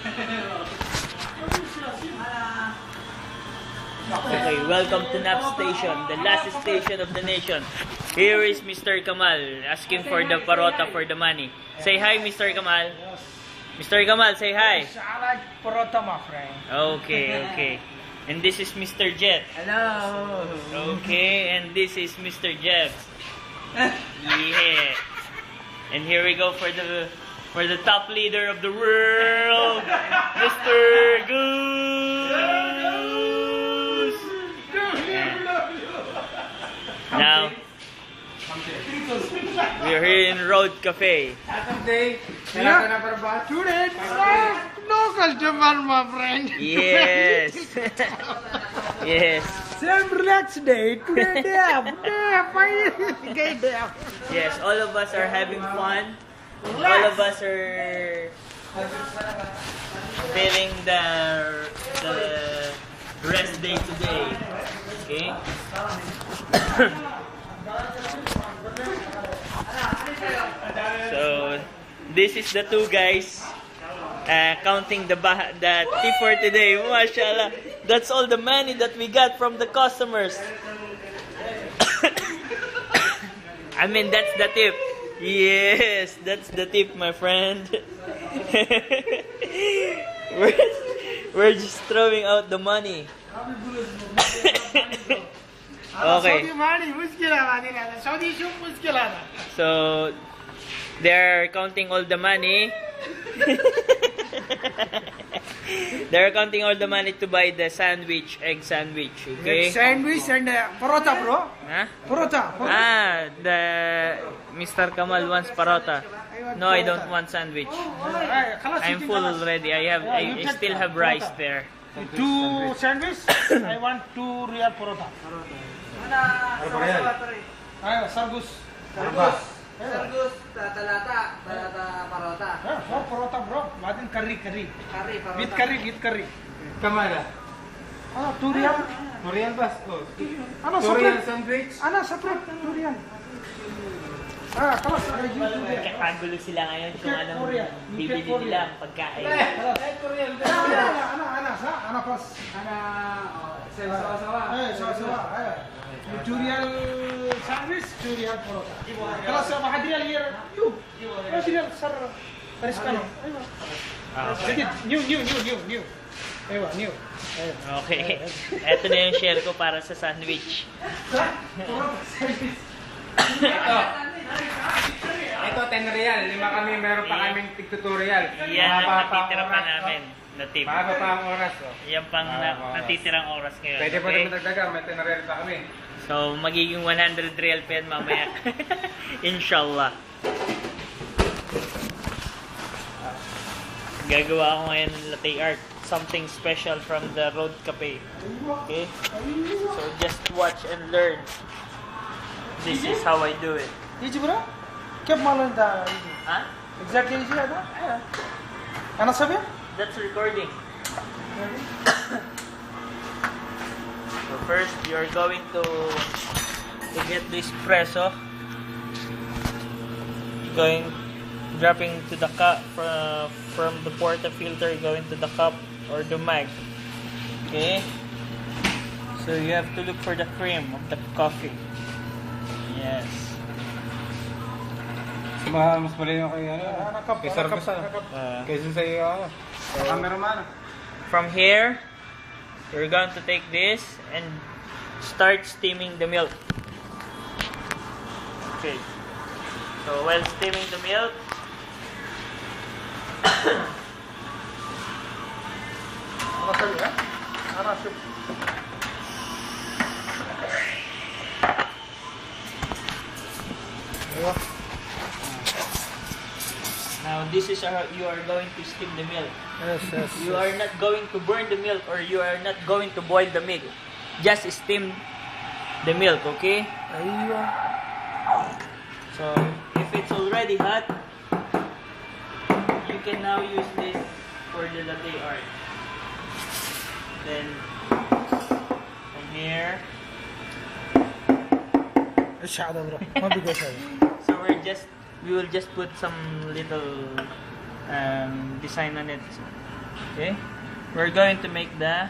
Okay, welcome to Nap Station, the last station of the nation. Here is Mr. Kamal asking for the parota for the money. Say hi, Mr. Kamal. Mr. Kamal, say hi. I like parota, my friend. Okay, okay. And this is Mr. Jet. Hello. Okay, and this is Mr. Jeff. Yeah. And here we go for the top leader of the world, Mr. Goose. Now, we are here in Road Cafe. Today, no customer, my friend. Yes. Yes. Same relaxed day. Today, day off. Day off. Yes, all of us are having fun. All of us are feeling the rest day today. Okay? So, this is the two guys counting the tip for today. Mashallah. That's all the money that we got from the customers. I mean, that's the tip. Yes, that's the tip, my friend. we're just throwing out the money. Okay. So, they're counting all the money. They're counting all the money to buy the sandwich, egg sandwich, okay? Sandwich and parota, bro. Huh? Parota. Ah, Mr. Kamal wants parota. No, I don't want sandwich. I'm full already. I still have rice there. 2 sandwich. I want 2 real parota. Sargus. Sargus, talata, parota. Parota, bro. Madin curry. Parota. With curry. Kamala. 2 real. 2 real bas. Ano, 2 real separate. sandwich. Ano, separate. 2 real. Kalas. Kagulo sila ngayon kung anong bibili nila ang pagkain. Ano, pas. Sawa. 2 real sandwich, 2 real parota. Kalas, mahad real here. You. Mahad real, sir. Pariskano. Sige, new. Ewa, new. Okay. Ito na yung share ko para sa sandwich. Ito 10 real, 5 kami, meron pa kaming tig-tutorial. Yan ang natitira pa namin na tip. Mahaba pa ang oras. Yan pang natitirang oras ngayon. Pwede po Okay? naman dagdagan, may 10 real pa kami. So, magiging 100 real pa yan mamaya. Inshallah. Gagawa ako ngayon ng latte art. Something special from the Road Cafe. Okay? So, just watch and learn. This is how I do it. Easy, bro? Kep malam dah. Huh? Exactly easy ada? Ano sabi? That's recording. So first, you're going to get the espresso. Dropping to the cup from the portafilter, going to the cup or the mug. Okay. So you have to look for the cream of the coffee. Yes. Mas malinaw kayo kay Sargus kaysa sa iyo cameraman. From here, you're going to take this and start steaming the milk. Okay. So while steaming the milk, now this is how you are going to steam the milk. Yes. You are not going to burn the milk or you are not going to boil the milk. Just steam the milk, okay? So if it's already hot, you can now use this for the latte art. Then from here, so we will just put some little design on it. Okay? We're going to make the